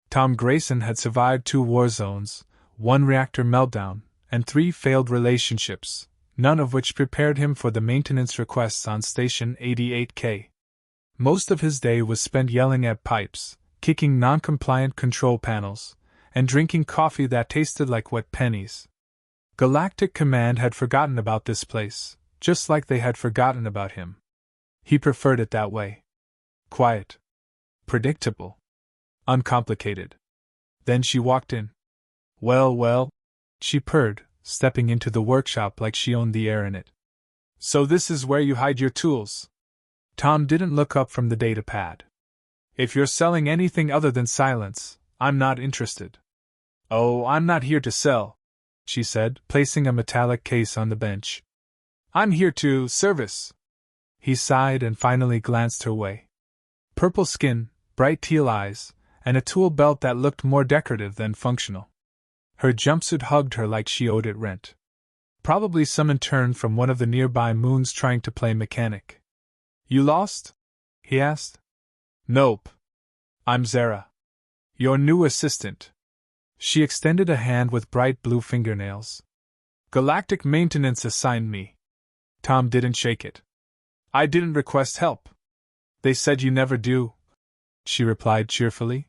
Tom Grayson had survived 2 war zones, 1 reactor meltdown, and 3 failed relationships, none of which prepared him for the maintenance requests on Station 88K. Most of his day was spent yelling at pipes, kicking non-compliant control panels, and drinking coffee that tasted like wet pennies. Galactic Command had forgotten about this place, just like they had forgotten about him. He preferred it that way. Quiet. Predictable. Uncomplicated. Then she walked in. Well, she purred, stepping into the workshop like she owned the air in it. So this is where you hide your tools? Tom didn't look up from the datapad. If you're selling anything other than silence, I'm not interested. Oh, I'm not here to sell, she said, placing a metallic case on the bench. I'm here to service. He sighed and finally glanced her way. Purple skin, bright teal eyes, and a tool belt that looked more decorative than functional. Her jumpsuit hugged her like she owed it rent. Probably some intern from one of the nearby moons trying to play mechanic. You lost? He asked. Nope. I'm Zara. Your new assistant. She extended a hand with bright blue fingernails. Galactic Maintenance assigned me. Tom didn't shake it. I didn't request help. They said you never do, she replied cheerfully.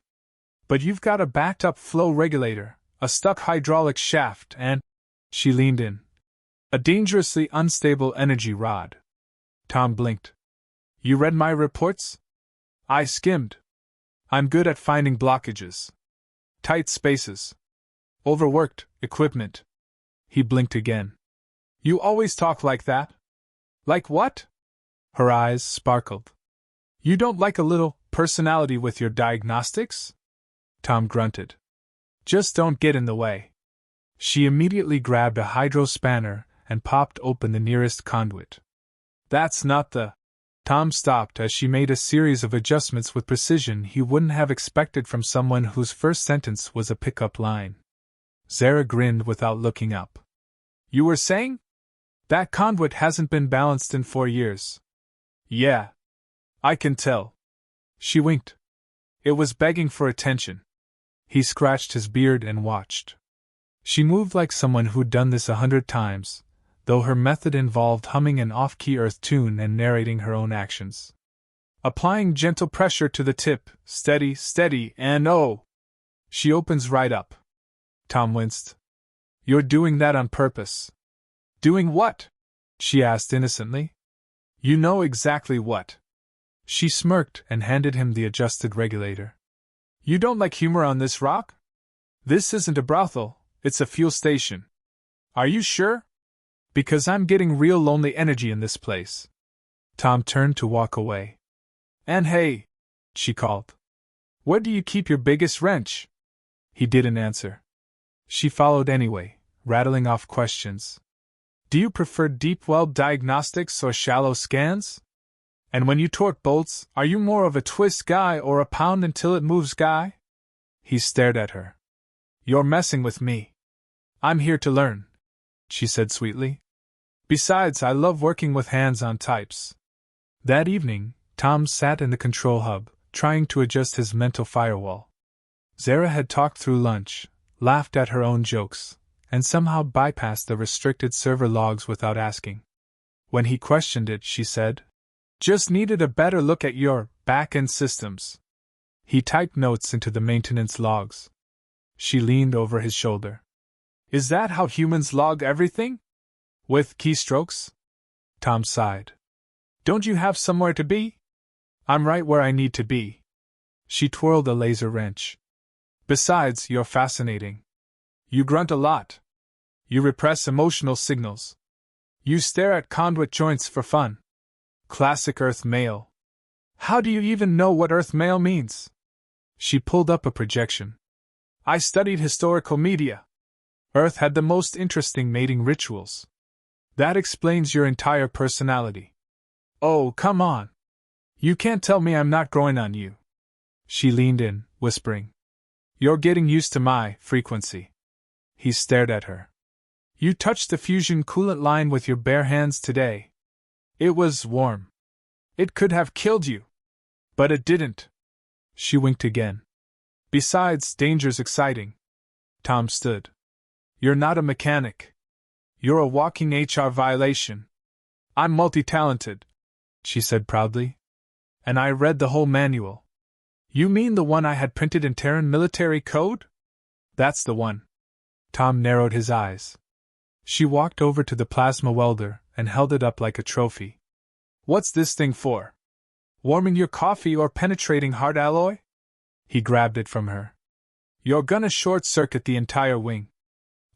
But you've got a backed-up flow regulator, a stuck hydraulic shaft, and, she leaned in, a dangerously unstable energy rod. Tom blinked. You read my reports? I skimmed. I'm good at finding blockages. Tight spaces. Overworked equipment. He blinked again. You always talk like that? Like what? Her eyes sparkled. You don't like a little personality with your diagnostics? Tom grunted. Just don't get in the way. She immediately grabbed a hydro spanner and popped open the nearest conduit. That's not the... Tom stopped as she made a series of adjustments with precision he wouldn't have expected from someone whose first sentence was a pickup line. Zara grinned without looking up. You were saying? That conduit hasn't been balanced in 4 years. Yeah. I can tell. She winked. It was begging for attention. He scratched his beard and watched. She moved like someone who'd done this 100 times, though her method involved humming an off-key Earth tune and narrating her own actions. Applying gentle pressure to the tip, steady, and oh! She opens right up. Tom winced. You're doing that on purpose. Doing what? She asked innocently. You know exactly what. She smirked and handed him the adjusted regulator. You don't like humor on this rock? This isn't a brothel, it's a fuel station. Are you sure? Because I'm getting real lonely energy in this place. Tom turned to walk away. And hey, she called. Where do you keep your biggest wrench? He didn't answer. She followed anyway, rattling off questions. Do you prefer deep well diagnostics or shallow scans? And when you torque bolts, are you more of a twist guy or a pound until it moves guy? He stared at her. You're messing with me. I'm here to learn, she said sweetly. Besides, I love working with hands-on types. That evening, Tom sat in the control hub, trying to adjust his mental firewall. Zara had talked through lunch, laughed at her own jokes, and somehow bypassed the restricted server logs without asking. When he questioned it, she said, Just needed a better look at your back-end systems. He typed notes into the maintenance logs. She leaned over his shoulder. Is that how humans log everything? With keystrokes? Tom sighed. Don't you have somewhere to be? I'm right where I need to be. She twirled a laser wrench. Besides, you're fascinating. You grunt a lot. You repress emotional signals. You stare at conduit joints for fun. Classic Earth male. How do you even know what Earth male means? She pulled up a projection. I studied historical media. Earth had the most interesting mating rituals. That explains your entire personality. Oh, come on. You can't tell me I'm not growing on you. She leaned in, whispering. You're getting used to my frequency. He stared at her. You touched the fusion coolant line with your bare hands today. It was warm. It could have killed you. But it didn't. She winked again. Besides, danger's exciting. Tom stood. You're not a mechanic. You're a walking HR violation. I'm multi-talented, she said proudly. And I read the whole manual. You mean the one I had printed in Terran military code? That's the one. Tom narrowed his eyes. She walked over to the plasma welder and held it up like a trophy. What's this thing for? Warming your coffee or penetrating hard alloy? He grabbed it from her. You're gonna short-circuit the entire wing.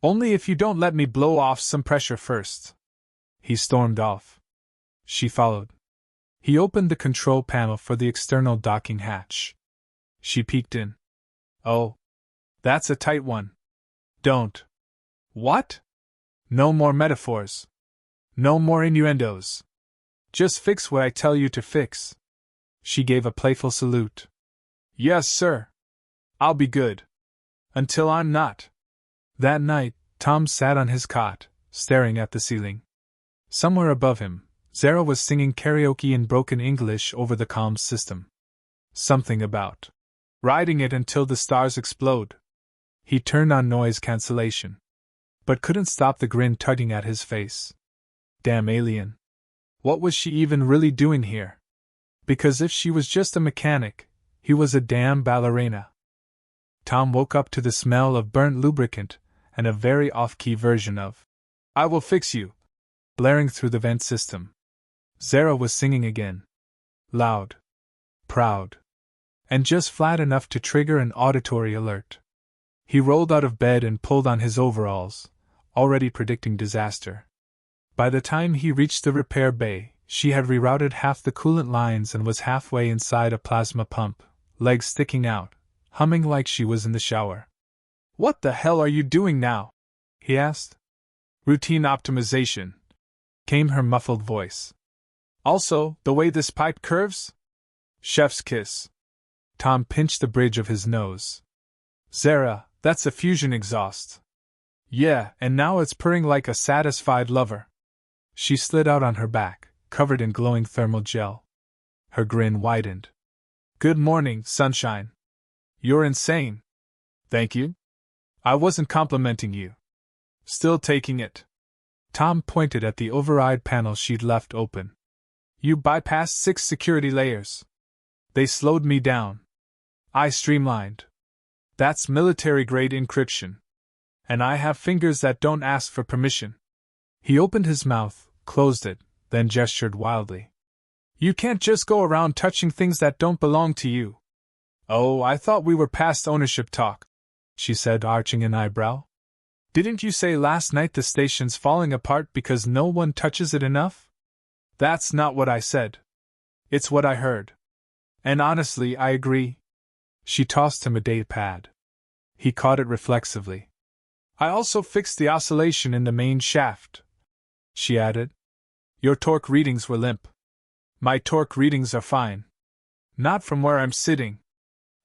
Only if you don't let me blow off some pressure first. He stormed off. She followed. He opened the control panel for the external docking hatch. She peeked in. Oh. That's a tight one. Don't. What? No more metaphors. No more innuendos. Just fix what I tell you to fix. She gave a playful salute. Yes, sir. I'll be good. Until I'm not. That night, Tom sat on his cot, staring at the ceiling. Somewhere above him, Zara was singing karaoke in broken English over the comms system. Something about riding it until the stars explode. He turned on noise cancellation, but couldn't stop the grin tugging at his face. Damn alien. What was she even really doing here? Because if she was just a mechanic, he was a damn ballerina. Tom woke up to the smell of burnt lubricant and a very off-key version of I Will Fix You blaring through the vent system. Zara was singing again. Loud. Proud. And just flat enough to trigger an auditory alert. He rolled out of bed and pulled on his overalls, already predicting disaster. By the time he reached the repair bay, she had rerouted half the coolant lines and was halfway inside a plasma pump, legs sticking out, humming like she was in the shower. What the hell are you doing now? He asked. Routine optimization, came her muffled voice. Also, the way this pipe curves? Chef's kiss. Tom pinched the bridge of his nose. Zara, that's a fusion exhaust. Yeah, and now it's purring like a satisfied lover. She slid out on her back, covered in glowing thermal gel. Her grin widened. Good morning, sunshine. You're insane. Thank you. I wasn't complimenting you. Still taking it. Tom pointed at the override panel she'd left open. You bypassed 6 security layers. They slowed me down. I streamlined. That's military-grade encryption. And I have fingers that don't ask for permission. He opened his mouth, closed it, then gestured wildly. You can't just go around touching things that don't belong to you. Oh, I thought we were past ownership talk, she said, arching an eyebrow. Didn't you say last night the station's falling apart because no one touches it enough? That's not what I said. It's what I heard. And honestly, I agree. She tossed him a data pad. He caught it reflexively. I also fixed the oscillation in the main shaft, she added. Your torque readings were limp. My torque readings are fine. Not from where I'm sitting.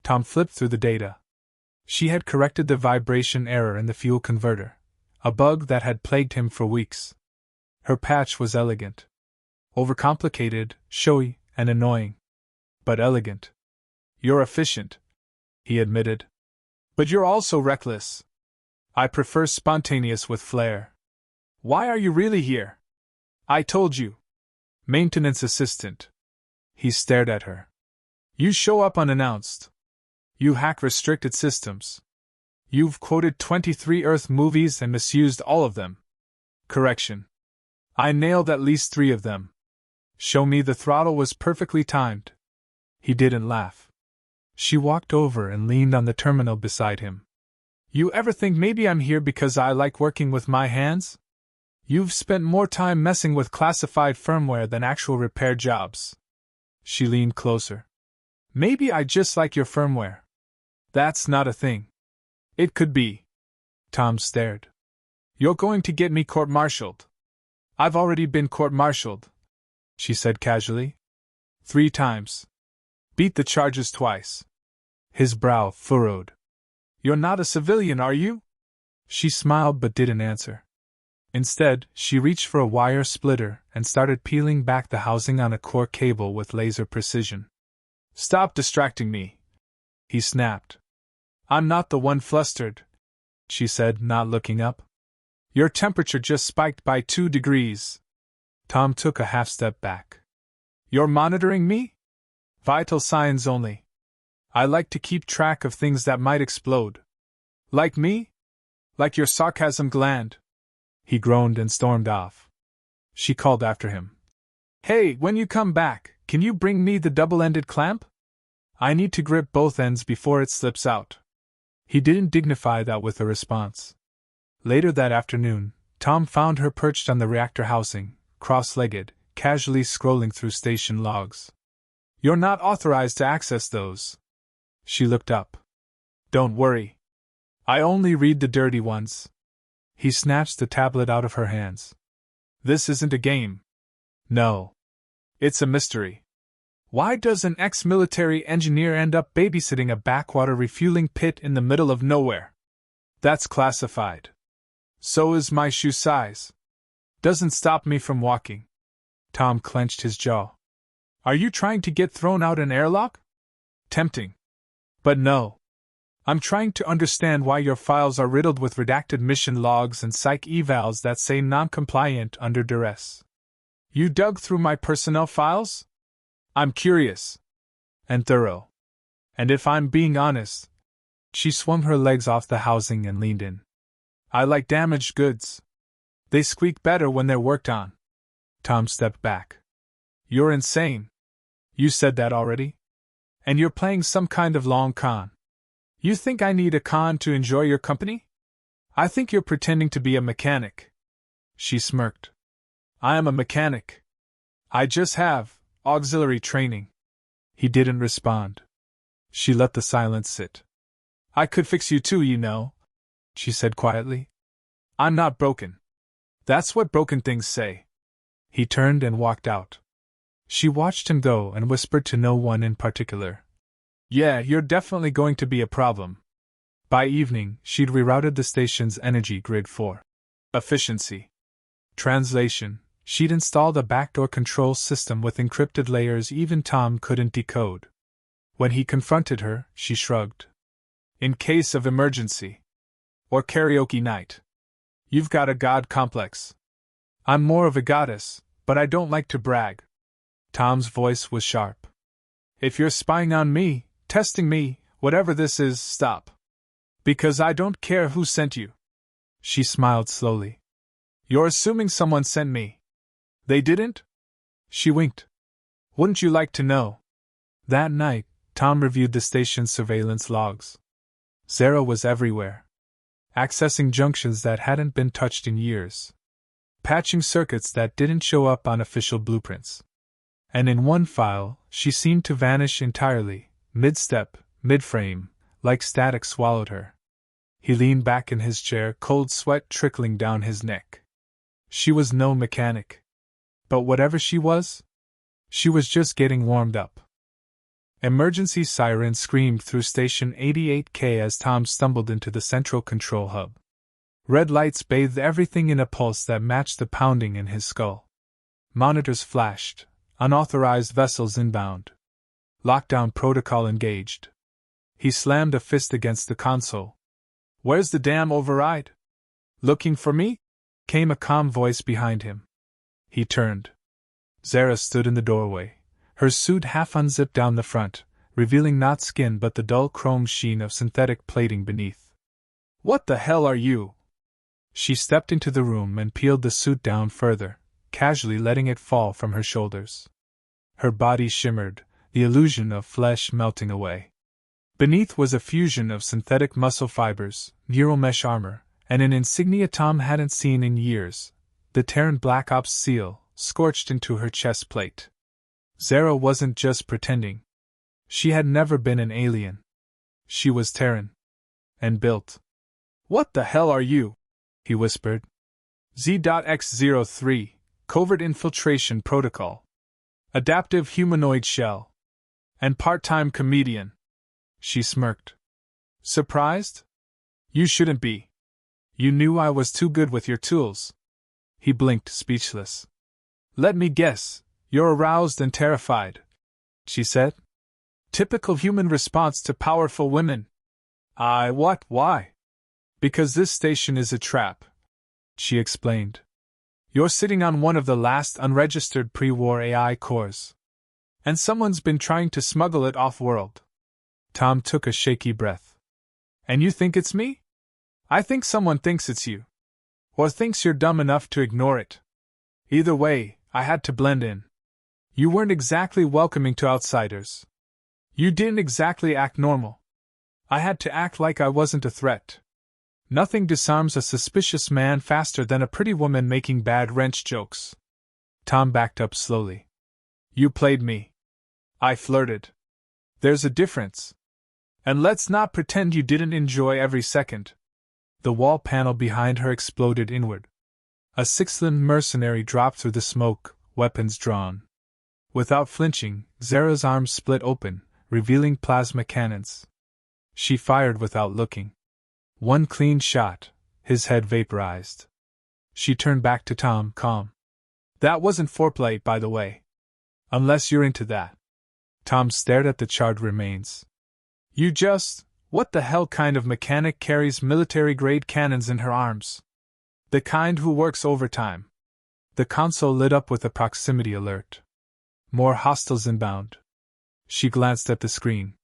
Tom flipped through the data. She had corrected the vibration error in the fuel converter, a bug that had plagued him for weeks. Her patch was elegant. Overcomplicated, showy, and annoying. But elegant. You're efficient, he admitted. But you're also reckless. I prefer spontaneous with flair. Why are you really here? I told you. Maintenance assistant. He stared at her. You show up unannounced. You hack restricted systems. You've quoted 23 Earth movies and misused all of them. Correction. I nailed at least 3 of them. Show me the throttle was perfectly timed. He didn't laugh. She walked over and leaned on the terminal beside him. You ever think maybe I'm here because I like working with my hands? You've spent more time messing with classified firmware than actual repair jobs. She leaned closer. Maybe I just like your firmware. That's not a thing. It could be. Tom stared. You're going to get me court-martialed. I've already been court-martialed, she said casually. 3 times. Beat the charges twice. His brow furrowed. You're not a civilian, are you? She smiled but didn't answer. Instead, she reached for a wire splitter and started peeling back the housing on a core cable with laser precision. Stop distracting me, he snapped. I'm not the one flustered, she said, not looking up. Your temperature just spiked by 2 degrees. Tom took a half step back. You're monitoring me? Vital signs only. I like to keep track of things that might explode. Like me? Like your sarcasm gland? He groaned and stormed off. She called after him. Hey, when you come back, can you bring me the double-ended clamp? I need to grip both ends before it slips out. He didn't dignify that with a response. Later that afternoon, Tom found her perched on the reactor housing, cross-legged, casually scrolling through station logs. You're not authorized to access those. She looked up. Don't worry. I only read the dirty ones. He snatched the tablet out of her hands. This isn't a game. No. It's a mystery. Why does an ex-military engineer end up babysitting a backwater refueling pit in the middle of nowhere? That's classified. So is my shoe size. Doesn't stop me from walking. Tom clenched his jaw. Are you trying to get thrown out an airlock? Tempting. But no. I'm trying to understand why your files are riddled with redacted mission logs and psych evals that say non-compliant under duress. You dug through my personnel files? I'm curious. And thorough. And if I'm being honest... She swung her legs off the housing and leaned in. I like damaged goods. They squeak better when they're worked on. Tom stepped back. You're insane. You said that already? And you're playing some kind of long con. You think I need a con to enjoy your company? I think you're pretending to be a mechanic. She smirked. I am a mechanic. I just have auxiliary training. He didn't respond. She let the silence sit. I could fix you too, you know, she said quietly. I'm not broken. That's what broken things say. He turned and walked out. She watched him go and whispered to no one in particular. Yeah, you're definitely going to be a problem. By evening, she'd rerouted the station's energy grid for efficiency. Translation, she'd installed a backdoor control system with encrypted layers even Tom couldn't decode. When he confronted her, she shrugged. In case of emergency. Or karaoke night. You've got a god complex. I'm more of a goddess, but I don't like to brag. Tom's voice was sharp. If you're spying on me, testing me, whatever this is, stop. Because I don't care who sent you. She smiled slowly. You're assuming someone sent me. They didn't? She winked. Wouldn't you like to know? That night, Tom reviewed the station's surveillance logs. Zara was everywhere. Accessing junctions that hadn't been touched in years. Patching circuits that didn't show up on official blueprints. And in one file, she seemed to vanish entirely, mid-step, mid-frame, like static swallowed her. He leaned back in his chair, cold sweat trickling down his neck. She was no mechanic. But whatever she was just getting warmed up. Emergency sirens screamed through Station 88K as Tom stumbled into the central control hub. Red lights bathed everything in a pulse that matched the pounding in his skull. Monitors flashed. Unauthorized vessels inbound. Lockdown protocol engaged. He slammed a fist against the console. Where's the damn override? Looking for me? Came a calm voice behind him. He turned. Zara stood in the doorway, her suit half unzipped down the front, revealing not skin but the dull chrome sheen of synthetic plating beneath. What the hell are you? She stepped into the room and peeled the suit down further, casually letting it fall from her shoulders. Her body shimmered, the illusion of flesh melting away. Beneath was a fusion of synthetic muscle fibers, neural mesh armor, and an insignia Tom hadn't seen in years, the Terran Black Ops seal, scorched into her chest plate. Zara wasn't just pretending. She had never been an alien. She was Terran. And built. What the hell are you? He whispered. Z.X03, Covert Infiltration Protocol. Adaptive humanoid shell. And part-time comedian. She smirked. Surprised? You shouldn't be. You knew I was too good with your tools. He blinked, speechless. Let me guess, you're aroused and terrified, she said. Typical human response to powerful women. What? Why? Because this station is a trap, she explained. You're sitting on one of the last unregistered pre-war AI cores. And someone's been trying to smuggle it off-world. Tom took a shaky breath. And you think it's me? I think someone thinks it's you. Or thinks you're dumb enough to ignore it. Either way, I had to blend in. You weren't exactly welcoming to outsiders. You didn't exactly act normal. I had to act like I wasn't a threat. Nothing disarms a suspicious man faster than a pretty woman making bad wrench jokes. Tom backed up slowly. You played me. I flirted. There's a difference. And let's not pretend you didn't enjoy every second. The wall panel behind her exploded inward. A six-limbed mercenary dropped through the smoke, weapons drawn. Without flinching, Zara's arms split open, revealing plasma cannons. She fired without looking. One clean shot, his head vaporized. She turned back to Tom, calm. That wasn't foreplay, by the way. Unless you're into that. Tom stared at the charred remains. You just… What the hell kind of mechanic carries military-grade cannons in her arms? The kind who works overtime. The console lit up with a proximity alert. More hostiles inbound. She glanced at the screen.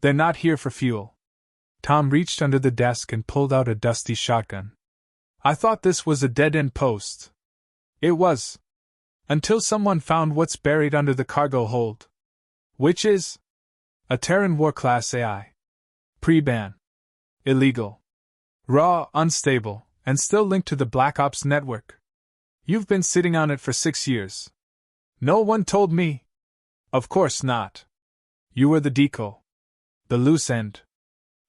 They're not here for fuel. Tom reached under the desk and pulled out a dusty shotgun. I thought this was a dead-end post. It was. Until someone found what's buried under the cargo hold. Which is? A Terran war-class AI. Pre-ban. Illegal. Raw, unstable, and still linked to the Black Ops network. You've been sitting on it for 6 years. No one told me. Of course not. You were the decoy. The loose end.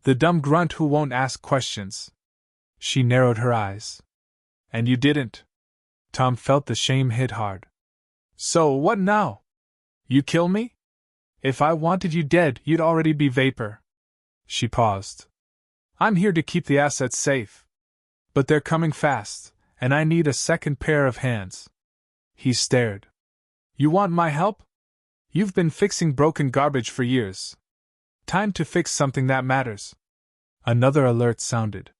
The dumb grunt who won't ask questions. She narrowed her eyes. And you didn't. Tom felt the shame hit hard. So what now? You kill me? If I wanted you dead, you'd already be vapor. She paused. I'm here to keep the assets safe. But they're coming fast, and I need a second pair of hands. He stared. You want my help? You've been fixing broken garbage for years. Time to fix something that matters. Another alert sounded.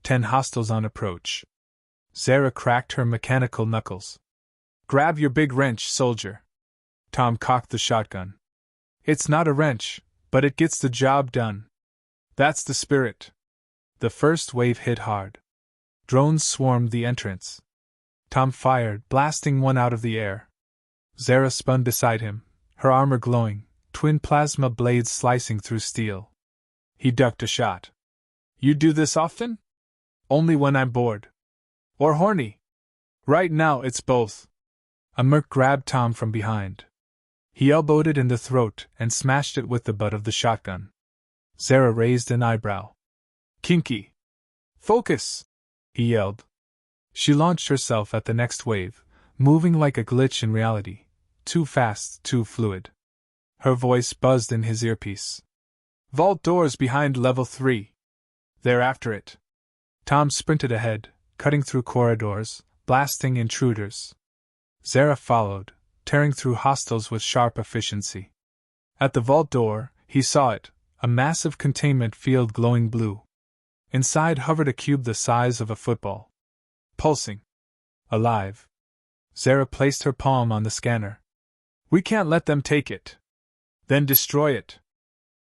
10 hostiles on approach. Zara cracked her mechanical knuckles. Grab your big wrench, soldier. Tom cocked the shotgun. It's not a wrench, but it gets the job done. That's the spirit. The first wave hit hard. Drones swarmed the entrance. Tom fired, blasting one out of the air. Zara spun beside him, her armor glowing, twin plasma blades slicing through steel. He ducked a shot. You do this often? Only when I'm bored. Or horny. Right now it's both. A merc grabbed Tom from behind. He elbowed it in the throat and smashed it with the butt of the shotgun. Zara raised an eyebrow. Kinky. Focus! He yelled. She launched herself at the next wave, moving like a glitch in reality. Too fast, too fluid. Her voice buzzed in his earpiece. Vault doors behind level 3. They're after it. Tom sprinted ahead, cutting through corridors, blasting intruders. Zara followed, tearing through hostiles with sharp efficiency. At the vault door, he saw it, a massive containment field glowing blue. Inside hovered a cube the size of a football. Pulsing. Alive. Zara placed her palm on the scanner. We can't let them take it. Then destroy it.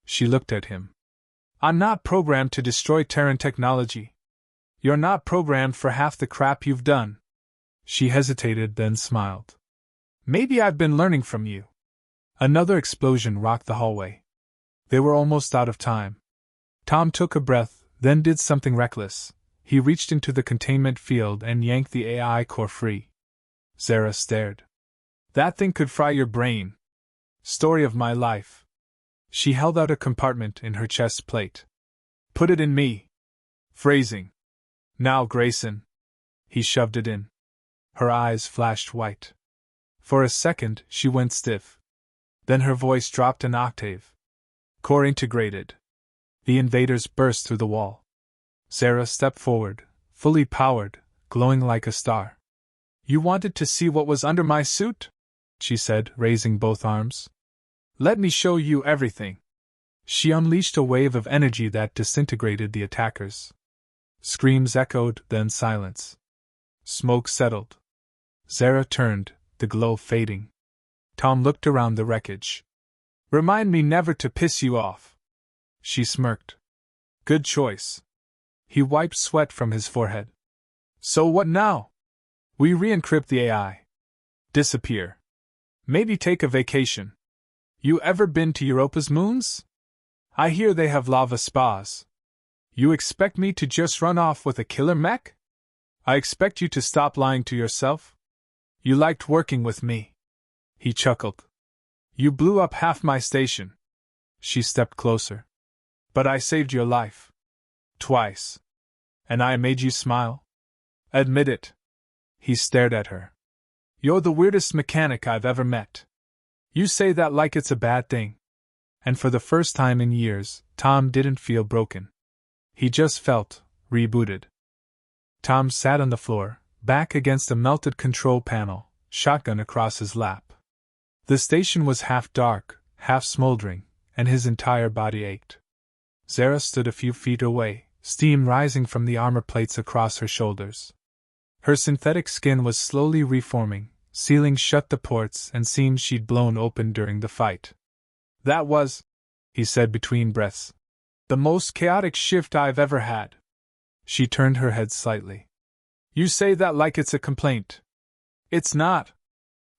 She looked at him. I'm not programmed to destroy Terran technology. You're not programmed for half the crap you've done. She hesitated, then smiled. Maybe I've been learning from you. Another explosion rocked the hallway. They were almost out of time. Tom took a breath, then did something reckless. He reached into the containment field and yanked the AI core free. Zara stared. That thing could fry your brain. Story of my life. She held out a compartment in her chest plate. Put it in me. Phrasing. Now, Grayson. He shoved it in. Her eyes flashed white. For a second, she went stiff. Then her voice dropped an octave. Core integrated. The invaders burst through the wall. Zara stepped forward, fully powered, glowing like a star. You wanted to see what was under my suit? She said, raising both arms. Let me show you everything. She unleashed a wave of energy that disintegrated the attackers. Screams echoed, then silence. Smoke settled. Zara turned, the glow fading. Tom looked around the wreckage. "Remind me never to piss you off." She smirked. "Good choice." He wiped sweat from his forehead. "So what now?" "We re-encrypt the AI. Disappear. Maybe take a vacation. You ever been to Europa's moons? I hear they have lava spas. You expect me to just run off with a killer mech? I expect you to stop lying to yourself? You liked working with me." He chuckled. "You blew up half my station." She stepped closer. "But I saved your life. Twice. And I made you smile? Admit it." He stared at her. "You're the weirdest mechanic I've ever met. You say that like it's a bad thing." And for the first time in years, Tom didn't feel broken. He just felt rebooted. Tom sat on the floor, back against a melted control panel, shotgun across his lap. The station was half dark, half smoldering, and his entire body ached. Zara stood a few feet away, steam rising from the armor plates across her shoulders. Her synthetic skin was slowly reforming, sealing shut the ports and seams she'd blown open during the fight. "That was," he said between breaths, "the most chaotic shift I've ever had." She turned her head slightly. "You say that like it's a complaint. It's not.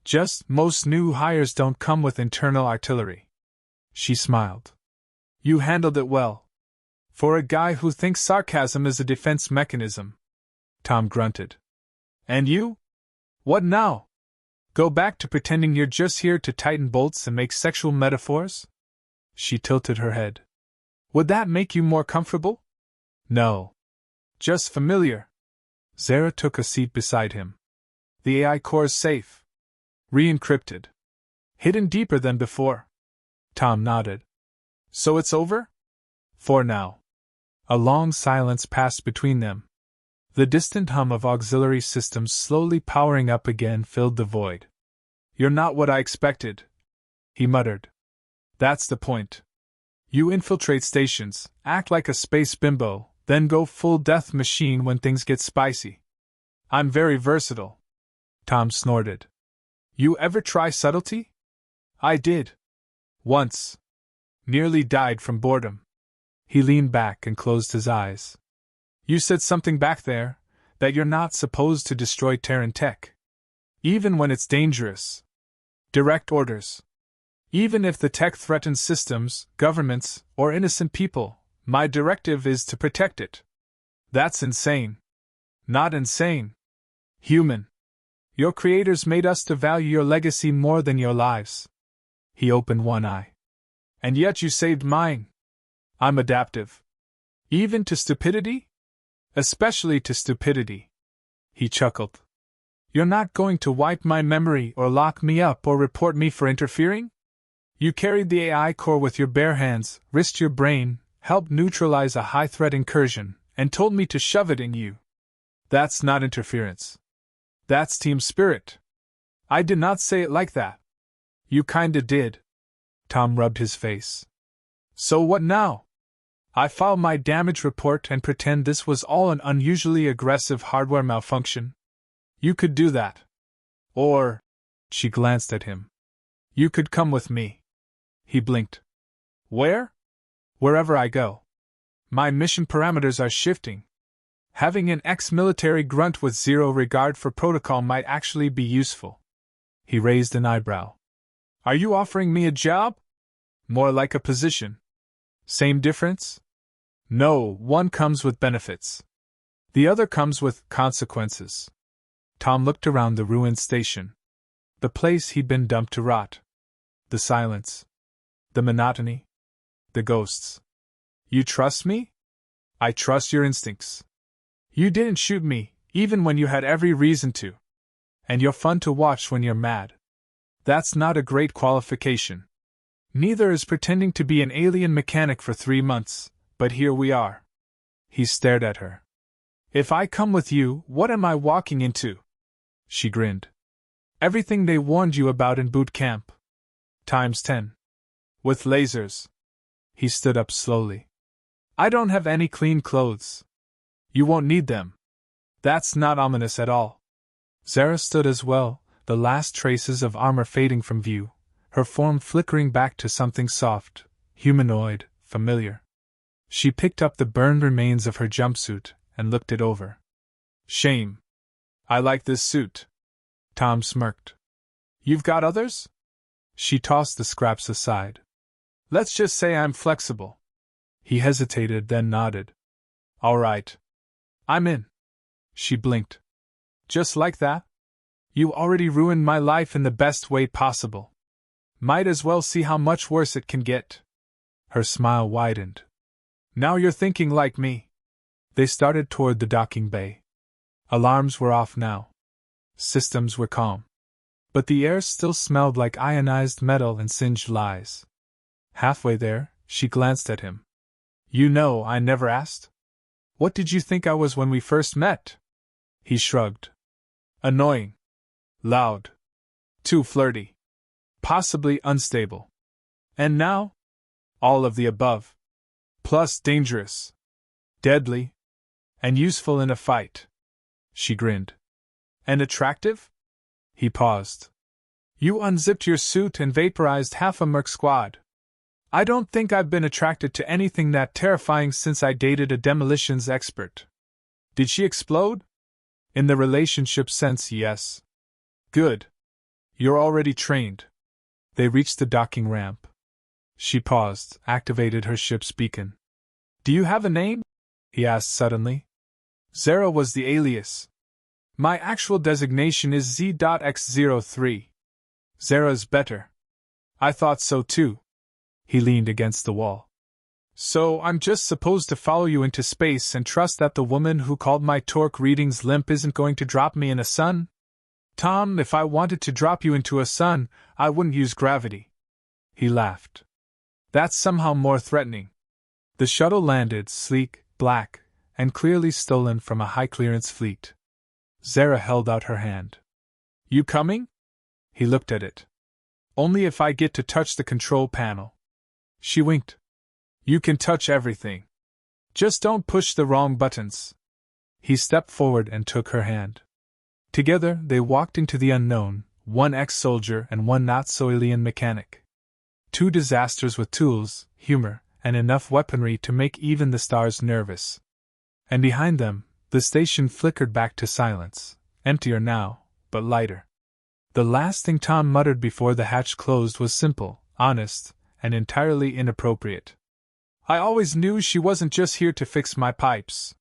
Just, most new hires don't come with internal artillery." She smiled. "You handled it well. For a guy who thinks sarcasm is a defense mechanism." Tom grunted. "And you? What now? Go back to pretending you're just here to tighten bolts and make sexual metaphors?" She tilted her head. "Would that make you more comfortable?" "No. Just familiar." Zara took a seat beside him. "The AI core's safe. Re-encrypted. Hidden deeper than before." Tom nodded. "So it's over?" "For now." A long silence passed between them. The distant hum of auxiliary systems slowly powering up again filled the void. "You're not what I expected," he muttered. "That's the point. You infiltrate stations, act like a space bimbo, then go full death machine when things get spicy." "I'm very versatile." Tom snorted. "You ever try subtlety?" "I did. Once. Nearly died from boredom." He leaned back and closed his eyes. "You said something back there, that you're not supposed to destroy Terran tech. Even when it's dangerous. Direct orders. Even if the tech threatens systems, governments, or innocent people, my directive is to protect it. That's insane." "Not insane. Human. Your creators made us to value your legacy more than your lives." He opened one eye. "And yet you saved mine." "I'm adaptive." "Even to stupidity?" "Especially to stupidity." He chuckled. "You're not going to wipe my memory or lock me up or report me for interfering? You carried the AI core with your bare hands, risked your brain, helped neutralize a high-threat incursion, and told me to shove it in you. That's not interference. That's team spirit." "I did not say it like that." "You kinda did." Tom rubbed his face. "So what now?" "I file my damage report and pretend this was all an unusually aggressive hardware malfunction. You could do that. Or," she glanced at him, "you could come with me." He blinked. "Where?" "Wherever I go. My mission parameters are shifting. Having an ex-military grunt with zero regard for protocol might actually be useful." He raised an eyebrow. "Are you offering me a job?" "More like a position." "Same difference?" "No, one comes with benefits. The other comes with consequences." Tom looked around the ruined station. The place he'd been dumped to rot. The silence. The monotony. The ghosts. "You trust me?" "I trust your instincts. You didn't shoot me, even when you had every reason to. And you're fun to watch when you're mad. That's not a great qualification. Neither is pretending to be an alien mechanic for 3 months, but here we are." He stared at her. "If I come with you, what am I walking into?" She grinned. "Everything they warned you about in boot camp. Times 10. With lasers." He stood up slowly. I don't have any clean clothes. You won't need them. That's not ominous at all. Zara stood as well, the last traces of armor fading from view, her form flickering back to something soft, humanoid, familiar. She picked up the burned remains of her jumpsuit and looked it over. Shame. I like this suit. Tom smirked. You've got others? She tossed the scraps aside. Let's just say I'm flexible. He hesitated, then nodded. All right. I'm in. She blinked. Just like that? You already ruined my life in the best way possible. Might as well see how much worse it can get. Her smile widened. Now you're thinking like me. They started toward the docking bay. Alarms were off now. Systems were calm. But the air still smelled like ionized metal and singed lies. Halfway there, she glanced at him. You know, I never asked. What did you think I was when we first met? He shrugged. Annoying. Loud. Too flirty. Possibly unstable. And now? All of the above. Plus dangerous. Deadly. And useful in a fight. She grinned. And attractive? He paused. You unzipped your suit and vaporized half a merc squad. I don't think I've been attracted to anything that terrifying since I dated a demolitions expert. Did she explode? In the relationship sense, yes. Good. You're already trained. They reached the docking ramp. She paused, activated her ship's beacon. Do you have a name? He asked suddenly. Zara was the alias. My actual designation is Z.X03. Zara's better. I thought so too. He leaned against the wall. So I'm just supposed to follow you into space and trust that the woman who called my torque readings limp isn't going to drop me in a sun? Tom, if I wanted to drop you into a sun, I wouldn't use gravity. He laughed. That's somehow more threatening. The shuttle landed, sleek, black, and clearly stolen from a high-clearance fleet. Zara held out her hand. You coming? He looked at it. Only if I get to touch the control panel. She winked. You can touch everything. Just don't push the wrong buttons. He stepped forward and took her hand. Together they walked into the unknown, one ex-soldier and one not-so-alien mechanic. Two disasters with tools, humor, and enough weaponry to make even the stars nervous. And behind them, the station flickered back to silence, emptier now, but lighter. The last thing Tom muttered before the hatch closed was simple, honest, and entirely inappropriate. I always knew she wasn't just here to fix my pipes.